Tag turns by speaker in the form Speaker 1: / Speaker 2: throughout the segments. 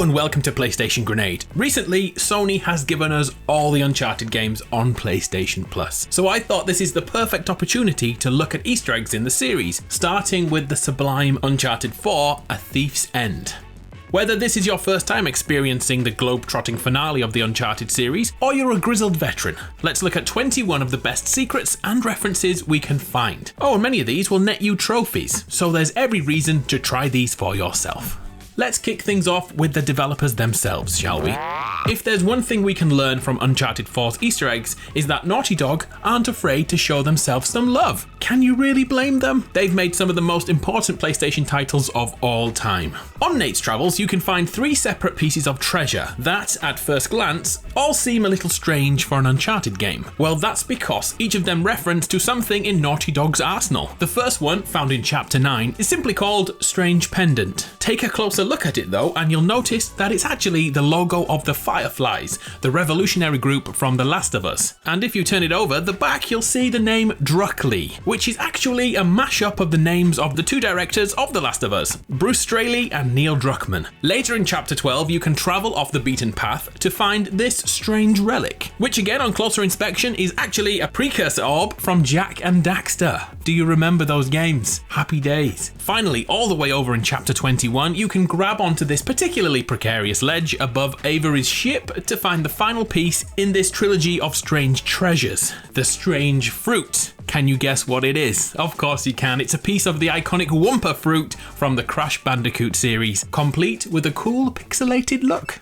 Speaker 1: Hello and welcome to PlayStation Grenade. Recently, Sony has given us all the Uncharted games on PlayStation Plus. So I thought this is the perfect opportunity to look at Easter eggs in the series, starting with the sublime Uncharted 4, A Thief's End. Whether this is your first time experiencing the globe-trotting finale of the Uncharted series, or you're a grizzled veteran, let's look at 21 of the best secrets and references we can find. Oh, and many of these will net you trophies, so there's every reason to try these for yourself. Let's kick things off with the developers themselves, shall we? If there's one thing we can learn from Uncharted 4's Easter eggs, is that Naughty Dog aren't afraid to show themselves some love. Can you really blame them? They've made some of the most important PlayStation titles of all time. On Nate's Travels, you can find 3 separate pieces of treasure that, at first glance, all seem a little strange for an Uncharted game. Well, that's because each of them reference to something in Naughty Dog's arsenal. The first one, found in Chapter 9, is simply called Strange Pendant. Take a closer look at it though, and you'll notice that it's actually the logo of the Fireflies, the revolutionary group from The Last of Us. And if you turn it over, the back you'll see the name Druckley, which is actually a mashup of the names of the 2 directors of The Last of Us, Bruce Straley and Neil Druckmann. Later in Chapter 12, you can travel off the beaten path to find this strange relic, which again on closer inspection is actually a precursor orb from Jak and Daxter. Do you remember those games? Happy days. Finally, all the way over in Chapter 21, you can grab onto this particularly precarious ledge above Avery's ship to find the final piece in this trilogy of strange treasures, the strange fruit. Can you guess what it is? Of course you can. It's a piece of the iconic Wumpa fruit from the Crash Bandicoot series, complete with a cool pixelated look.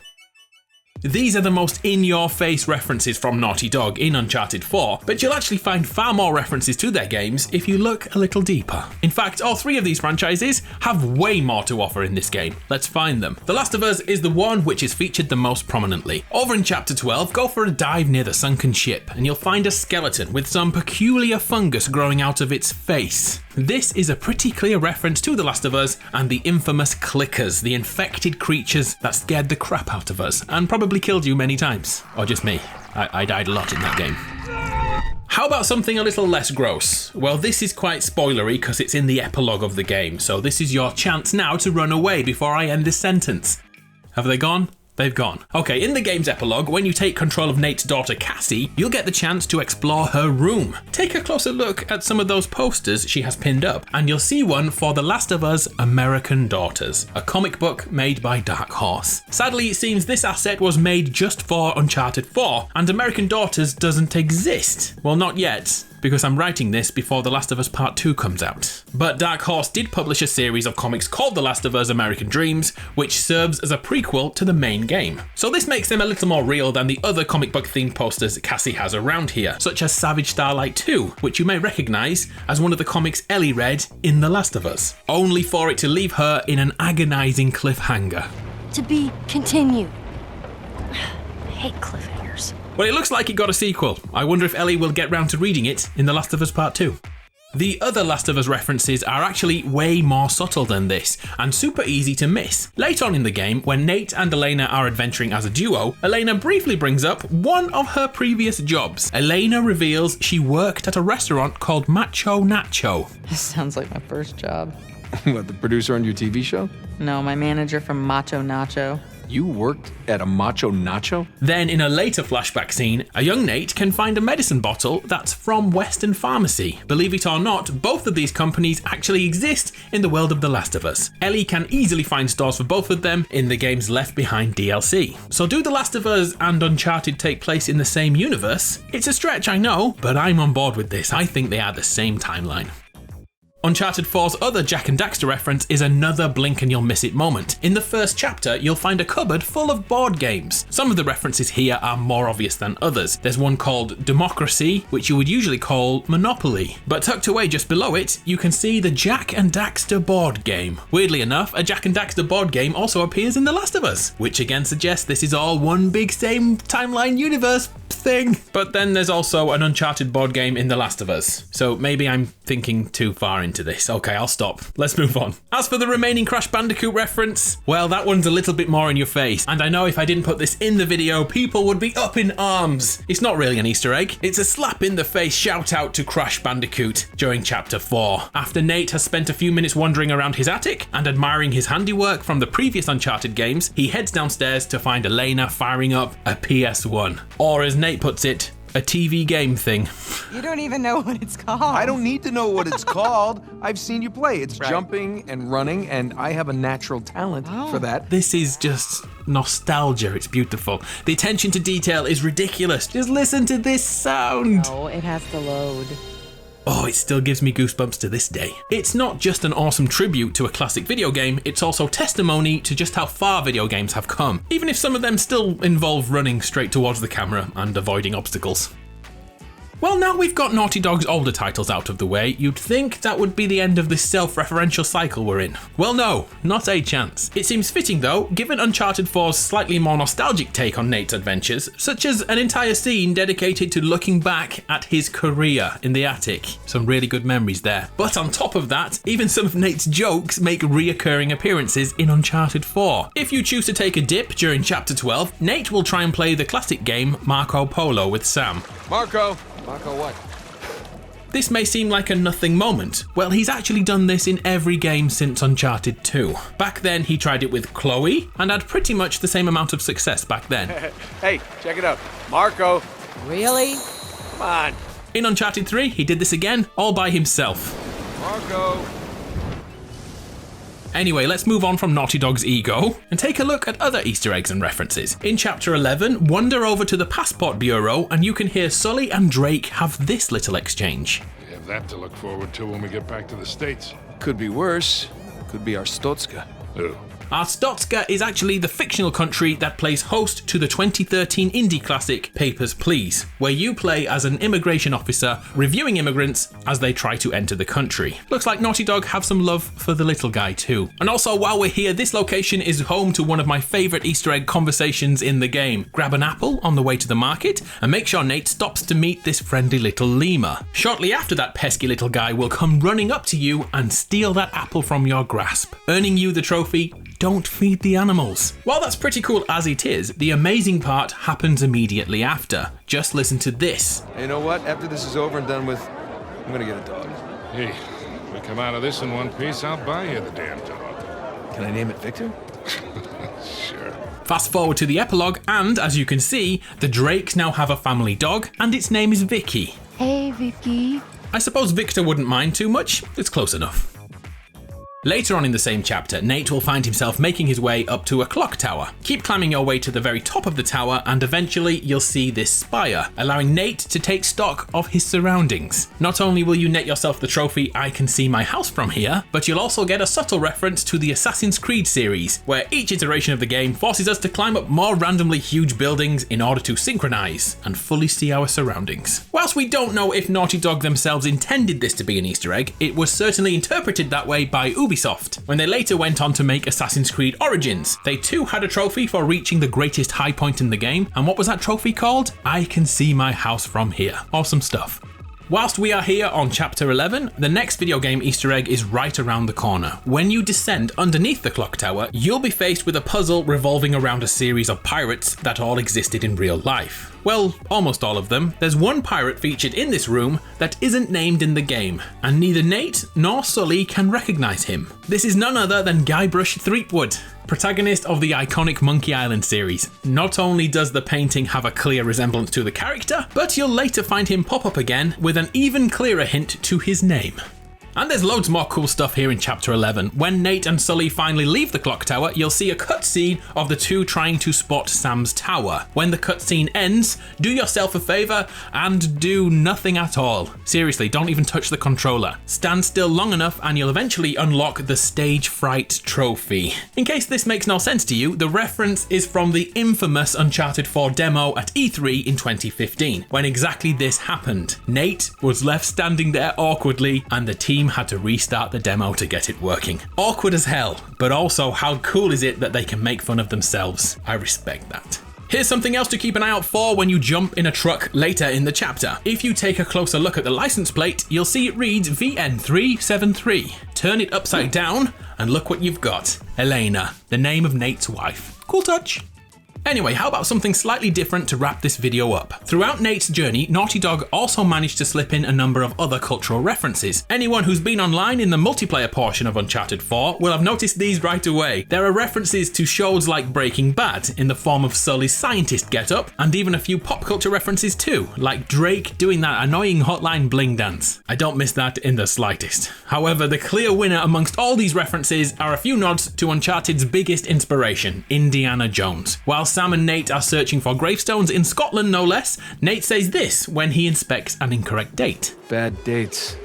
Speaker 1: These are the most in-your-face references from Naughty Dog in Uncharted 4, but you'll actually find far more references to their games if you look a little deeper. In fact, all 3 of these franchises have way more to offer in this game. Let's find them. The Last of Us is the one which is featured the most prominently. Over in Chapter 12, go for a dive near the sunken ship, and you'll find a skeleton with some peculiar fungus growing out of its face. This is a pretty clear reference to The Last of Us and the infamous clickers, the infected creatures that scared the crap out of us, and probably killed you many times. Or just me. I died a lot in that game. How about something a little less gross? Well, this is quite spoilery because it's in the epilogue of the game, so this is your chance now to run away before I end this sentence. Have they gone? They've gone. Okay, in the game's epilogue, when you take control of Nate's daughter Cassie, you'll get the chance to explore her room. Take a closer look at some of those posters she has pinned up, and you'll see one for The Last of Us American Daughters, a comic book made by Dark Horse. Sadly, it seems this asset was made just for Uncharted 4, and American Daughters doesn't exist. Well, not yet, because I'm writing this before The Last of Us Part 2 comes out. But Dark Horse did publish a series of comics called The Last of Us American Dreams, which serves as a prequel to the main game. So this makes them a little more real than the other comic book themed posters Cassie has around here, such as Savage Starlight 2, which you may recognise as one of the comics Ellie read in The Last of Us, only for it to leave her in an agonising cliffhanger.
Speaker 2: To be continued. I hate cliffhangers.
Speaker 1: Well, it looks like it got a sequel. I wonder if Ellie will get round to reading it in The Last of Us Part 2. The other Last of Us references are actually way more subtle than this, and super easy to miss. Late on in the game, when Nate and Elena are adventuring as a duo, Elena briefly brings up one of her previous jobs. Elena reveals she worked at a restaurant called Macho Nacho.
Speaker 3: This sounds like my first job.
Speaker 4: What, the producer on your TV show?
Speaker 3: No, my manager from Macho Nacho.
Speaker 4: You worked at a Macho Nacho?
Speaker 1: Then in a later flashback scene, a young Nate can find a medicine bottle that's from Western Pharmacy. Believe it or not, both of these companies actually exist in the world of The Last of Us. Ellie can easily find stores for both of them in the game's Left Behind DLC. So do The Last of Us and Uncharted take place in the same universe? It's a stretch, I know, but I'm on board with this. I think they are the same timeline. Uncharted 4's other Jak and Daxter reference is another blink and you'll miss it moment. In the first chapter, you'll find a cupboard full of board games. Some of the references here are more obvious than others. There's one called Democracy, which you would usually call Monopoly. But tucked away just below it, you can see the Jak and Daxter board game. Weirdly enough, a Jak and Daxter board game also appears in The Last of Us, which again suggests this is all one big same timeline universe thing. But then there's also an Uncharted board game in The Last of Us. So maybe I'm thinking too far into this. Okay, I'll stop. Let's move on. As for the remaining Crash Bandicoot reference, well, that one's a little bit more in your face. And I know if I didn't put this in the video, people would be up in arms. It's not really an Easter egg. It's a slap in the face shout out to Crash Bandicoot during Chapter 4. After Nate has spent a few minutes wandering around his attic and admiring his handiwork from the previous Uncharted games, he heads downstairs to find Elena firing up a PS1. Or as Nate puts it, a TV game thing.
Speaker 3: You don't even know what it's called.
Speaker 4: I don't need to know what it's called. I've seen you play. It's jumping and running, and I have a natural talent for that.
Speaker 1: This is just nostalgia. It's beautiful. The attention to detail is ridiculous. Just listen to this sound.
Speaker 3: No, it has to load.
Speaker 1: Oh, it still gives me goosebumps to this day. It's not just an awesome tribute to a classic video game, it's also testimony to just how far video games have come, even if some of them still involve running straight towards the camera and avoiding obstacles. Well, now we've got Naughty Dog's older titles out of the way, you'd think that would be the end of this self-referential cycle we're in. Well, no, not a chance. It seems fitting though, given Uncharted 4's slightly more nostalgic take on Nate's adventures, such as an entire scene dedicated to looking back at his career in the attic. Some really good memories there. But on top of that, even some of Nate's jokes make reoccurring appearances in Uncharted 4. If you choose to take a dip during Chapter 12, Nate will try and play the classic game Marco Polo with Sam.
Speaker 4: Marco what?
Speaker 1: This may seem like a nothing moment. Well, he's actually done this in every game since Uncharted 2. Back then, he tried it with Chloe, and had pretty much the same amount of success back then.
Speaker 4: Hey, check it out. Marco.
Speaker 3: Really?
Speaker 4: Come on.
Speaker 1: In Uncharted 3, he did this again, all by himself.
Speaker 4: Marco.
Speaker 1: Anyway, let's move on from Naughty Dog's ego and take a look at other Easter eggs and references. In Chapter 11, wander over to the Passport Bureau and you can hear Sully and Drake have this little exchange.
Speaker 5: We have that to look forward to when we get back to the States.
Speaker 4: Could be worse. Could be our Stotska.
Speaker 5: Oh.
Speaker 1: Arstotzka is actually the fictional country that plays host to the 2013 indie classic Papers, Please, where you play as an immigration officer reviewing immigrants as they try to enter the country. Looks like Naughty Dog have some love for the little guy too. And also, while we're here, this location is home to one of my favourite Easter egg conversations in the game. Grab an apple on the way to the market and make sure Nate stops to meet this friendly little lemur. Shortly after, that pesky little guy will come running up to you and steal that apple from your grasp, earning you the trophy, "Don't feed the animals." While that's pretty cool as it is, the amazing part happens immediately after. Just listen to this.
Speaker 4: You know what? After this is over and done with, I'm gonna get a dog.
Speaker 5: Hey, if we come out of this in one piece, I'll buy you the damn dog.
Speaker 4: Can I name it Victor?
Speaker 5: Sure.
Speaker 1: Fast forward to the epilogue, and as you can see, the Drakes now have a family dog, and its name is Vicky.
Speaker 2: Hey, Vicky.
Speaker 1: I suppose Victor wouldn't mind too much, it's close enough. Later on in the same chapter, Nate will find himself making his way up to a clock tower. Keep climbing your way to the very top of the tower and eventually you'll see this spire, allowing Nate to take stock of his surroundings. Not only will you net yourself the trophy "I can see my house from here," but you'll also get a subtle reference to the Assassin's Creed series, where each iteration of the game forces us to climb up more randomly huge buildings in order to synchronize and fully see our surroundings. Whilst we don't know if Naughty Dog themselves intended this to be an Easter egg, it was certainly interpreted that way by Ubisoft, when they later went on to make Assassin's Creed Origins. They too had a trophy for reaching the greatest high point in the game, and what was that trophy called? "I can see my house from here." Awesome stuff. Whilst we are here on Chapter 11, the next video game Easter egg is right around the corner. When you descend underneath the clock tower, you'll be faced with a puzzle revolving around a series of pirates that all existed in real life. Well, almost all of them. There's one pirate featured in this room that isn't named in the game, and neither Nate nor Sully can recognise him. This is none other than Guybrush Threepwood, protagonist of the iconic Monkey Island series. Not only does the painting have a clear resemblance to the character, but you'll later find him pop up again with an even clearer hint to his name. And there's loads more cool stuff here in Chapter 11. When Nate and Sully finally leave the clock tower, you'll see a cutscene of the two trying to spot Sam's tower. When the cutscene ends, do yourself a favour and do nothing at all. Seriously, don't even touch the controller. Stand still long enough and you'll eventually unlock the Stage Fright trophy. In case this makes no sense to you, the reference is from the infamous Uncharted 4 demo at E3 in 2015, when exactly this happened. Nate was left standing there awkwardly and the team had to restart the demo to get it working. Awkward as hell, but also how cool is it that they can make fun of themselves? I respect that. Here's something else to keep an eye out for when you jump in a truck later in the chapter. If you take a closer look at the license plate, you'll see it reads VN373. Turn it upside down and look what you've got. Elena, the name of Nate's wife. Cool touch. Anyway, how about something slightly different to wrap this video up? Throughout Nate's journey, Naughty Dog also managed to slip in a number of other cultural references. Anyone who's been online in the multiplayer portion of Uncharted 4 will have noticed these right away. There are references to shows like Breaking Bad in the form of Sully's scientist getup, and even a few pop culture references too, like Drake doing that annoying Hotline Bling dance. I don't miss that in the slightest. However, the clear winner amongst all these references are a few nods to Uncharted's biggest inspiration, Indiana Jones. While Sam and Nate are searching for gravestones in Scotland no less, Nate says this when he inspects an incorrect date.
Speaker 4: Bad dates.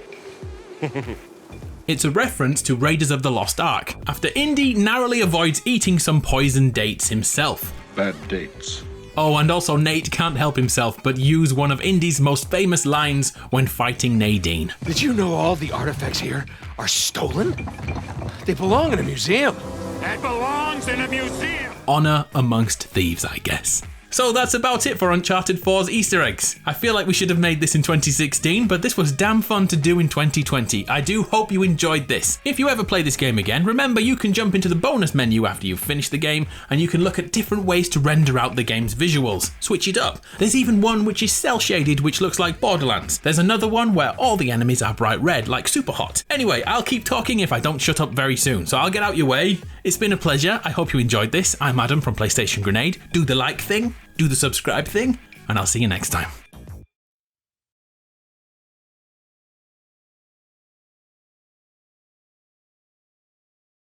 Speaker 1: It's a reference to Raiders of the Lost Ark, after Indy narrowly avoids eating some poisoned dates himself.
Speaker 5: Bad dates.
Speaker 1: Oh, and also Nate can't help himself but use one of Indy's most famous lines when fighting Nadine.
Speaker 4: Did you know all the artifacts here are stolen? They belong in a museum.
Speaker 5: That belongs in a museum.
Speaker 1: Honor amongst thieves, I guess. So that's about it for Uncharted 4's Easter eggs. I feel like we should have made this in 2016, but this was damn fun to do in 2020. I do hope you enjoyed this. If you ever play this game again, remember you can jump into the bonus menu after you've finished the game, and you can look at different ways to render out the game's visuals. Switch it up. There's even one which is cel-shaded, which looks like Borderlands. There's another one where all the enemies are bright red, like Superhot. Anyway, I'll keep talking if I don't shut up very soon, so I'll get out your way. It's been a pleasure. I hope you enjoyed this. I'm Adam from PlayStation Grenade. Do the like thing, do the subscribe thing, and I'll see you next time.